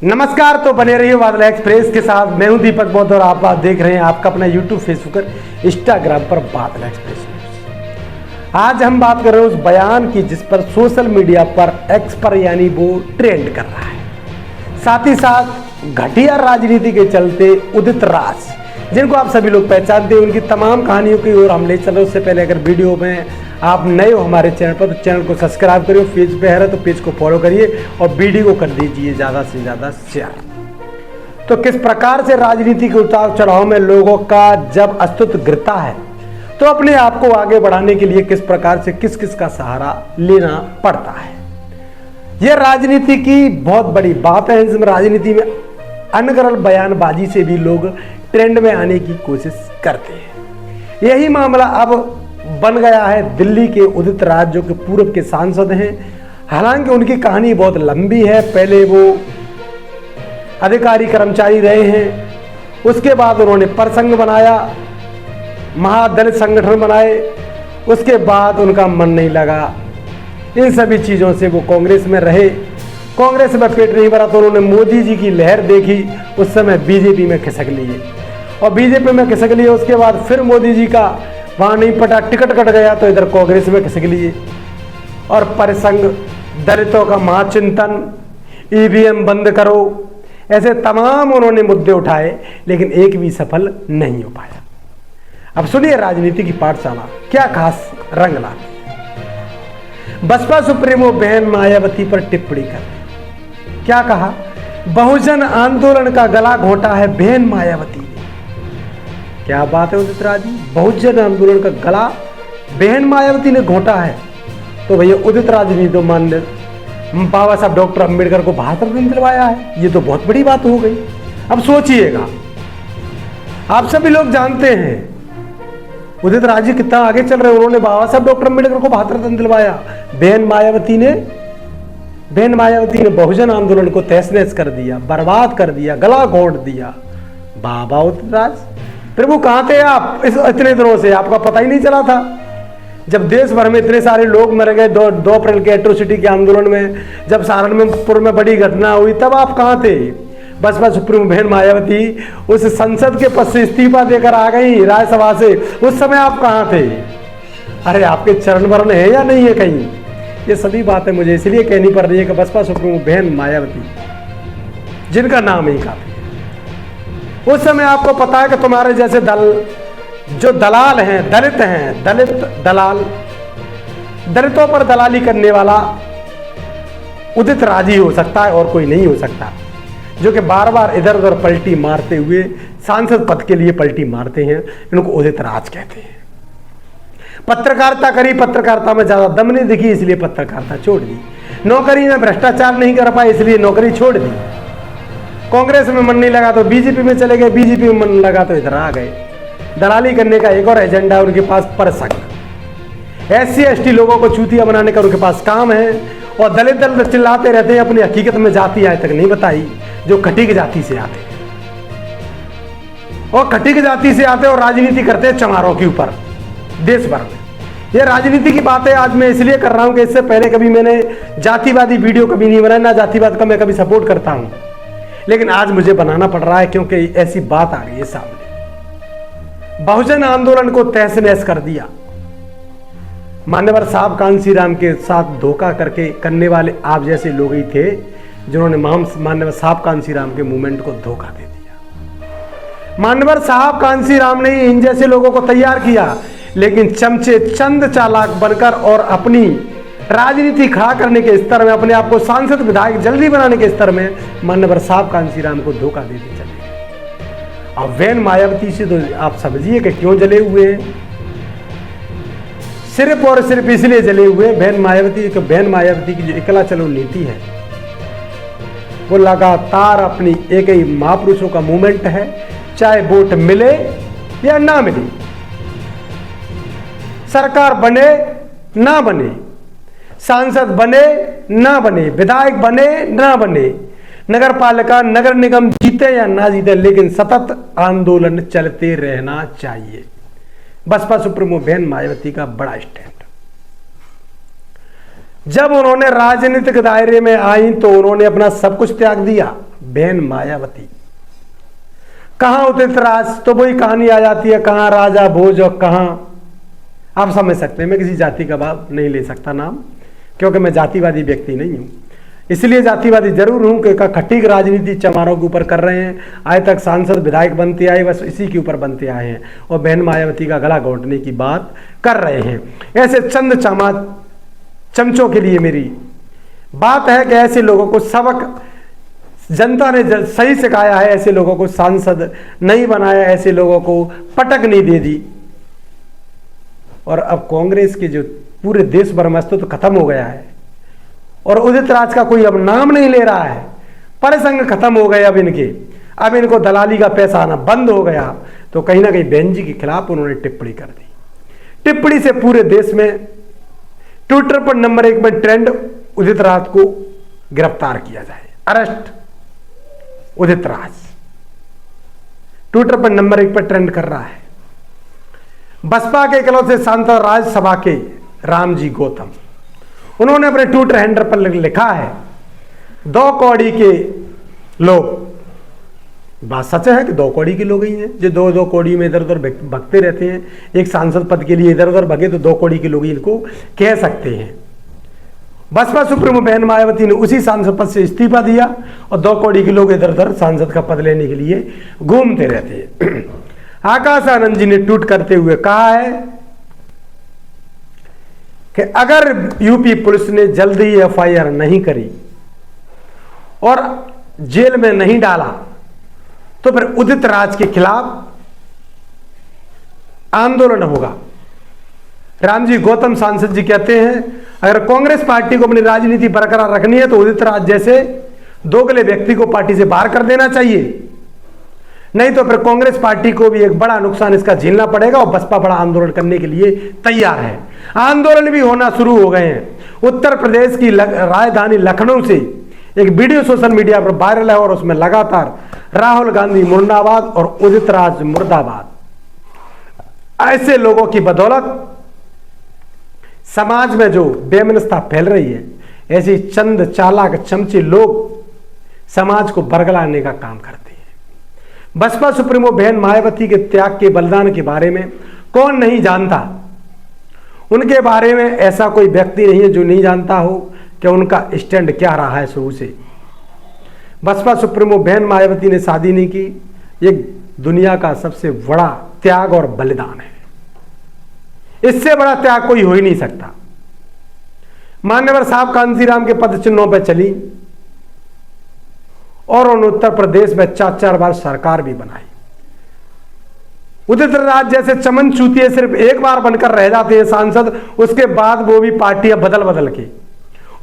नमस्कार। तो बने रहिए बादल एक्सप्रेस के साथ। मैं हूं दीपक बौद्ध और आप देख रहे हैं आपका अपना यूट्यूब, फेसबुक और इंस्टाग्राम पर बादल एक्सप्रेस न्यूज। आज हम बात कर रहे हैं उस बयान की जिस पर सोशल मीडिया पर एक्स पर यानी वो ट्रेंड कर रहा है। साथ ही साथ घटिया राजनीति के चलते उदित राज, जिनको आप सभी लोग पहचानते हैं, उनकी तमाम कहानियों की ओर हम ले चल रहे। उससे पहले अगर वीडियो में आप नए हो हमारे चैनल पर तो चैनल को सब्सक्राइब करिए, पेज पे है तो पेज को फॉलो करिए और वीडियो को कर दीजिए ज़्यादा से ज़्यादा शेयर। तो किस प्रकार से राजनीति के उतार चढ़ाव में लोगों का जब अस्तित्व गिरता है तो अपने आप को आगे बढ़ाने के लिए किस प्रकार से किस किस का सहारा लेना पड़ता है। यह राजनीति की बहुत बड़ी बात है। इसमें राजनीति में अनगढ़ बयानबाजी से भी लोग ट्रेंड में आने की कोशिश करते हैं। यही मामला अब बन गया है दिल्ली के उदित राज, जो कि पूर्व के सांसद हैं। हालांकि उनकी कहानी बहुत लंबी है। पहले वो अधिकारी कर्मचारी रहे हैं, उसके बाद उन्होंने परसंघ बनाया, महादलित संगठन बनाए, उसके बाद उनका मन नहीं लगा इन सभी चीज़ों से, वो कांग्रेस में रहे। कांग्रेस में पेट नहीं भरा तो उन्होंने मोदी जी की लहर देखी, उस समय बीजेपी में खिसक लिए और बीजेपी में खिसक लिए। उसके बाद फिर मोदी जी का वहाँ नहीं पटा, टिकट कट गया तो इधर कांग्रेस में खिसक लिए और परिसंघ, दलितों का महाचिंतन, ईवीएम बंद करो, ऐसे तमाम उन्होंने मुद्दे उठाए, लेकिन एक भी सफल नहीं हो पाया। अब सुनिए राजनीति की पाठशाला क्या खास रंग लाती। बसपा सुप्रीमो बहन मायावती पर टिप्पणी कर क्या कहा? बहुजन आंदोलन का गला घोंटा है बहन मायावती ने। क्या बात है उदित राज जी, बहुजन आंदोलन का गला बहन मायावती ने घोंटा है। तो भैया उदित राज ने तो मान्य बाबा साहब डॉक्टर अंबेडकर को 72 दिन दिलवाया है, ये तो बहुत बड़ी बात हो गई। अब सोचिएगा, आप सभी लोग जानते हैं उदित राज जी कितना आगे चल रहे हैं। उन्होंने बाबा साहब डॉक्टर अंबेडकर को 72 दिन दिलवाया। बहन मायावती ने बहुजन आंदोलन को तहस नहस कर दिया, बर्बाद कर दिया, गला घोंट दिया। बाबा उदित राज, प्रभु कहां थे आप इतने दिनों से? आपका पता ही नहीं चला था। जब देश भर में इतने सारे लोग मर गए 2 अप्रैल के एट्रोसिटी के आंदोलन में, जब सहारनपुर में बड़ी घटना हुई, तब आप कहां थे? बसपा सुप्रीमो बहन मायावती उस संसद के पद से इस्तीफा देकर आ गई राज्यसभा से, उस समय आप कहां थे? अरे आपके चरण वरण है या नहीं है कहीं? ये सभी बातें मुझे इसलिए कहनी पड़ रही है कि बसपा सुप्रीमो बहन मायावती, जिनका नाम ही काफी है, उस समय आपको पता है कि तुम्हारे जैसे जो दलाल हैं, दलित दलाल, दलितों पर दलाली करने वाला उदित राज ही हो सकता है और कोई नहीं हो सकता, जो कि बार बार इधर उधर पलटी मारते हुए सांसद पद के लिए पलटी मारते हैं। इनको उदित राज कहते हैं। पत्रकारिता करी, पत्रकारिता में ज्यादा दम नहीं दिखी, इसलिए पत्रकारिता छोड़ दी। नौकरी में भ्रष्टाचार नहीं कर पाए, इसलिए नौकरी छोड़ दी। कांग्रेस में मन नहीं लगा तो बीजेपी में चले गए, बीजेपी में मन लगा तो इधर आ गए। दलाली करने का एक और एजेंडा है उनके पास, परसंघ। SC ST लोगों को चूतिया बनाने का उनके पास काम है और दलित दल चिल्लाते रहते हैं। अपनी हकीकत में जाति आज तक नहीं बताई, जो खटीक जाति से आते हैं और खटीक जाति से आते और राजनीति करते हैं चमारों के ऊपर देश भर में। ये राजनीति की बातें आज मैं इसलिए कर रहा हूं कि इससे पहले कभी मैंने जातिवादी वीडियो कभी नहीं बनाया, ना जातिवाद का मैं कभी सपोर्ट करता हूं, लेकिन आज मुझे बनाना पड़ रहा है क्योंकि ऐसी बात आ गई है सामने। बहुजन आंदोलन को तहस नहस कर दिया। मान्यवर साहब कांसीराम के साथ धोखा करने वाले आप जैसे लोग ही थे जिन्होंने मान्यवर साहब कांसीराम के मूवमेंट को धोखा दे दिया। मान्यवर साहब कांसीराम ने इन जैसे लोगों को तैयार किया, लेकिन चमचे चंद चालाक बनकर और अपनी राजनीति खड़ा करने के स्तर में, अपने आप को सांसद विधायक जल्दी बनाने के स्तर में मान्यवर साहब कांसीराम को धोखा देते चले गए। अब बहन मायावती से तो आप समझिए कि क्यों जले हुए हैं। सिर्फ और सिर्फ इसलिए जले हुए बहन मायावती की जो इकला चलो नीति है, वो लगातार अपनी एक ही महापुरुषों का मूवमेंट है। चाहे वोट मिले या ना मिले, सरकार बने ना बने, सांसद बने ना बने, विधायक बने ना बने, नगर पालिका नगर निगम जीते या ना जीते, लेकिन सतत आंदोलन चलते रहना चाहिए। बसपा सुप्रीमो बहन मायावती का बड़ा स्टैंड। जब उन्होंने राजनीतिक दायरे में आई तो उन्होंने अपना सब कुछ त्याग दिया। बहन मायावती। कहां उदित राज, तो वही कहानी आ जाती है, कहां राजा भोज और कहां, आप समझ सकते हैं। मैं किसी जाति का भाव नहीं ले सकता नाम, क्योंकि मैं जातिवादी व्यक्ति नहीं हूं। इसलिए जातिवादी जरूर हूं कि खट्टी राजनीति चमारों के ऊपर कर रहे हैं। आज तक सांसद विधायक बनते आए, बस इसी के ऊपर बनते आए हैं और बहन मायावती का गला घोंटने की बात कर रहे हैं। ऐसे चंद चमचों के लिए मेरी बात है कि ऐसे लोगों को सबक जनता ने सही सिखाया है, ऐसे लोगों को सांसद नहीं बनाया, ऐसे लोगों को पटक नहीं दे दी। और अब कांग्रेस के जो पूरे देश भर में अस्तित्व खत्म हो गया है और उदित राज का कोई अब नाम नहीं ले रहा है, परिसंघ खत्म हो गए अब इनको दलाली का पैसा आना बंद हो गया। तो कहीं ना कहीं बहन जी के खिलाफ उन्होंने टिप्पणी कर दी। टिप्पणी से पूरे देश में ट्विटर पर नंबर 1 में ट्रेंड, उदित राज को गिरफ्तार किया जाए, अरेस्ट उदित राज, ट्विटर पर नंबर 1 पर ट्रेंड कर रहा है। बसपा के इकलौते सांसद राज्यसभा के रामजी गौतम, उन्होंने अपने ट्विटर हैंडल पर लिखा है, 2 कौड़ी के लोग, बात सच है कि 2 कौड़ी के लोग ही हैं जो 2-2 कौड़ी में इधर उधर भगते रहते हैं। एक सांसद पद के लिए इधर उधर भगे तो 2 कौड़ी के लोग ही इनको कह सकते हैं। बसपा सुप्रीमो बहन मायावती ने उसी सांसद पद से इस्तीफा दिया और 2 कौड़ी के लोग इधर उधर सांसद का पद लेने के लिए घूमते रहते हैं। आकाश आनंद जी ने ट्वीट करते हुए कहा है कि अगर यूपी पुलिस ने जल्दी एफआईआर नहीं करी और जेल में नहीं डाला तो फिर उदित राज के खिलाफ आंदोलन होगा। रामजी गौतम सांसद जी कहते हैं, अगर कांग्रेस पार्टी को अपनी राजनीति बरकरार रखनी है तो उदित राज जैसे दोगले व्यक्ति को पार्टी से बाहर कर देना चाहिए, नहीं तो फिर कांग्रेस पार्टी को भी एक बड़ा नुकसान इसका झेलना पड़ेगा और बसपा बड़ा आंदोलन करने के लिए तैयार है। आंदोलन भी होना शुरू हो गए हैं। उत्तर प्रदेश की राजधानी लखनऊ से एक वीडियो सोशल मीडिया पर वायरल है और उसमें लगातार राहुल गांधी मुर्दाबाद और उदित राज मुर्दाबाद, ऐसे लोगों की बदौलत समाज में जो बेमनस्ता फैल रही है, ऐसी चंद चालाक चमचे लोग समाज को बरगलाने का काम करते हैं। बसपा सुप्रीमो बहन मायावती के त्याग के बलिदान के बारे में कौन नहीं जानता। उनके बारे में ऐसा कोई व्यक्ति नहीं है जो नहीं जानता हो कि उनका स्टैंड क्या रहा है शुरू से। बसपा सुप्रीमो बहन मायावती ने शादी नहीं की, ये दुनिया का सबसे बड़ा त्याग और बलिदान है। इससे बड़ा त्याग कोई हो ही नहीं सकता। मान्यवर साहब कांसीराम के पद चिन्हों पर चली और उन्होंने उत्तर प्रदेश में 4-4 बार सरकार भी बनाई। उदित राज जैसे चमन चूतिए सिर्फ एक बार बनकर रह जाते हैं सांसद, उसके बाद वो भी पार्टियां बदल बदल के,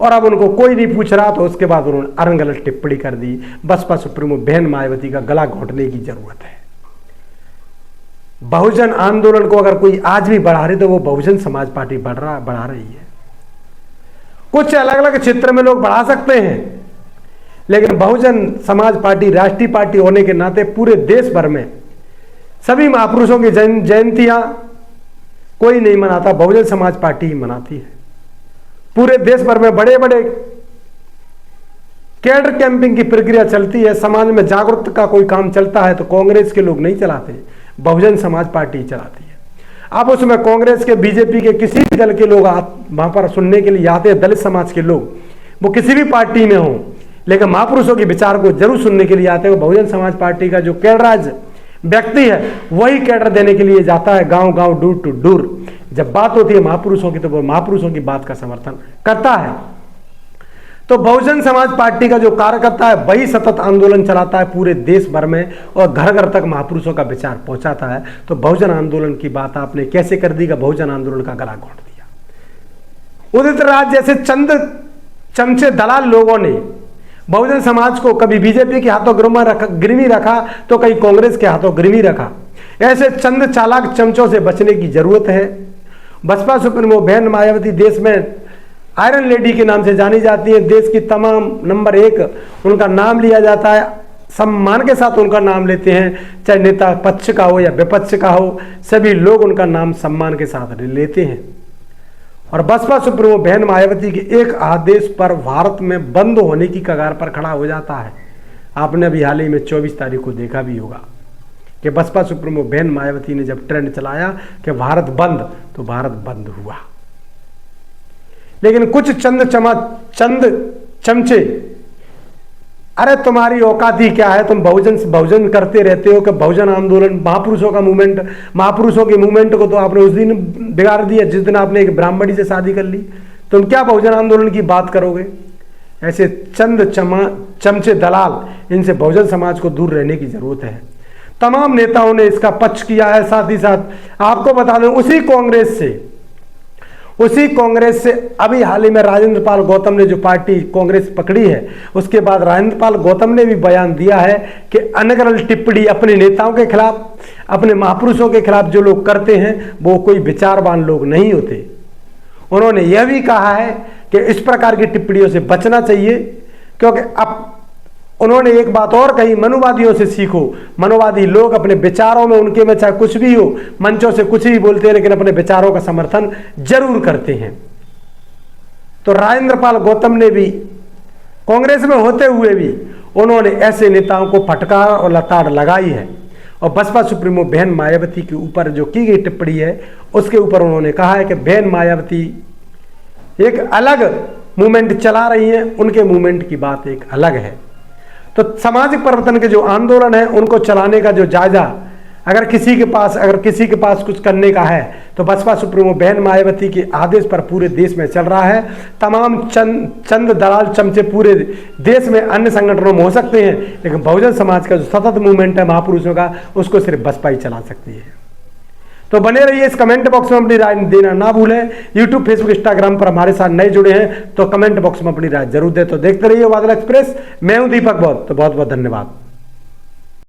और अब उनको कोई नहीं पूछ रहा तो उसके बाद उन्होंने अरंगलत टिप्पणी कर दी। बसपा सुप्रीमो बहन मायावती का गला घोंटने की जरूरत है। बहुजन आंदोलन को अगर कोई आज भी बढ़ा रही तो वो बहुजन समाज पार्टी बढ़ा रही है। कुछ अलग अलग क्षेत्र में लोग बढ़ा सकते हैं, लेकिन बहुजन समाज पार्टी राष्ट्रीय पार्टी होने के नाते पूरे देश भर में सभी महापुरुषों की जयंतियां कोई नहीं मनाता, बहुजन समाज पार्टी ही मनाती है। पूरे देश भर में बड़े बड़े कैडर कैंपिंग की प्रक्रिया चलती है, समाज में जागरूकता का कोई काम चलता है तो कांग्रेस के लोग नहीं चलाते, बहुजन समाज पार्टी चलाती है। अब उसमें कांग्रेस के बीजेपी के किसी भी दल के लोग वहां पर सुनने के लिए आते हैं, दलित समाज के लोग, वो किसी भी पार्टी में हो, लेकिन महापुरुषों के विचार को जरूर सुनने के लिए आते हैं। बहुजन समाज पार्टी का जो कैडराज व्यक्ति है वही कैडर देने के लिए जाता है गांव गांव, दूर टू दूर। जब बात होती है महापुरुषों की तो वो महापुरुषों की बात का समर्थन करता है। तो बहुजन समाज पार्टी का जो कार्यकर्ता है वही सतत आंदोलन चलाता है पूरे देश भर में और घर घर तक महापुरुषों का विचार पहुंचाता है। तो बहुजन आंदोलन की बात आपने कैसे कर दी कि बहुजन आंदोलन का गला घोंट दिया। उदित राज जैसे चंद चमचे दलाल लोगों ने बहुजन समाज को कभी बीजेपी के हाथों गिरवी रखा तो कहीं कांग्रेस के हाथों गिरवी रखा। ऐसे चंद चालाक चमचों से बचने की जरूरत है। बसपा सुप्रीमो बहन मायावती देश में आयरन लेडी के नाम से जानी जाती है। देश की तमाम नंबर 1 उनका नाम लिया जाता है, सम्मान के साथ उनका नाम लेते हैं, चाहे नेता पक्ष का हो या विपक्ष का हो, सभी लोग उनका नाम सम्मान के साथ लेते हैं। और बसपा सुप्रीमो बहन मायावती के एक आदेश पर भारत में बंद होने की कगार पर खड़ा हो जाता है। आपने अभी हाल ही में 24 तारीख को देखा भी होगा कि बसपा सुप्रीमो बहन मायावती ने जब ट्रेंड चलाया कि भारत बंद, तो भारत बंद हुआ। लेकिन कुछ चंद चमचे, अरे तुम्हारी औकात ही क्या है, तुम बहुजन करते रहते हो कि बहुजन आंदोलन, महापुरुषों का मूवमेंट, महापुरुषों के मूवमेंट को तो आपने उस दिन बिगाड़ दिया जिस दिन आपने एक ब्राह्मणी से शादी कर ली। तुम क्या बहुजन आंदोलन की बात करोगे? ऐसे चंद चमचे दलाल, इनसे बहुजन समाज को दूर रहने की जरूरत है। तमाम नेताओं ने इसका पक्ष किया है। साथ ही साथ आपको बता दें, उसी कांग्रेस से अभी हाल ही में राजेंद्र पाल गौतम ने जो पार्टी कांग्रेस पकड़ी है, उसके बाद राजेंद्र पाल गौतम ने भी बयान दिया है कि अनर्गल टिप्पणी अपने नेताओं के खिलाफ, अपने महापुरुषों के खिलाफ जो लोग करते हैं वो कोई विचारवान लोग नहीं होते। उन्होंने यह भी कहा है कि इस प्रकार की टिप्पणियों से बचना चाहिए, क्योंकि अब उन्होंने एक बात और कही, मनुवादियों से सीखो। मनुवादी लोग अपने विचारों में, उनके में चाहे कुछ भी हो, मंचों से कुछ भी बोलते हैं लेकिन अपने विचारों का समर्थन जरूर करते हैं। तो राजेंद्र पाल गौतम ने भी कांग्रेस में होते हुए भी उन्होंने ऐसे नेताओं को फटकार और लताड़ लगाई है। और बसपा सुप्रीमो बहन मायावती के ऊपर जो की गई टिप्पणी है उसके ऊपर उन्होंने कहा है कि बहन मायावती एक अलग मूवमेंट चला रही है, उनके मूवमेंट की बात एक अलग है। तो सामाजिक परिवर्तन के जो आंदोलन है उनको चलाने का जो जायजा अगर किसी के पास कुछ करने का है तो बसपा सुप्रीमो बहन मायावती के आदेश पर पूरे देश में चल रहा है। तमाम चंद दलाल चमचे पूरे देश में अन्य संगठनों में हो सकते हैं, लेकिन बहुजन समाज का जो सतत मूवमेंट है महापुरुषों का, उसको सिर्फ बसपा ही चला सकती है। तो बने रहिए, इस कमेंट बॉक्स में अपनी राय देना ना भूलें। यूट्यूब, फेसबुक, इंस्टाग्राम पर हमारे साथ नए जुड़े हैं तो कमेंट बॉक्स में अपनी राय जरूर दें। तो देखते रहिए बादल एक्सप्रेस। मैं हूं दीपक बहुत, तो बहुत बहुत धन्यवाद।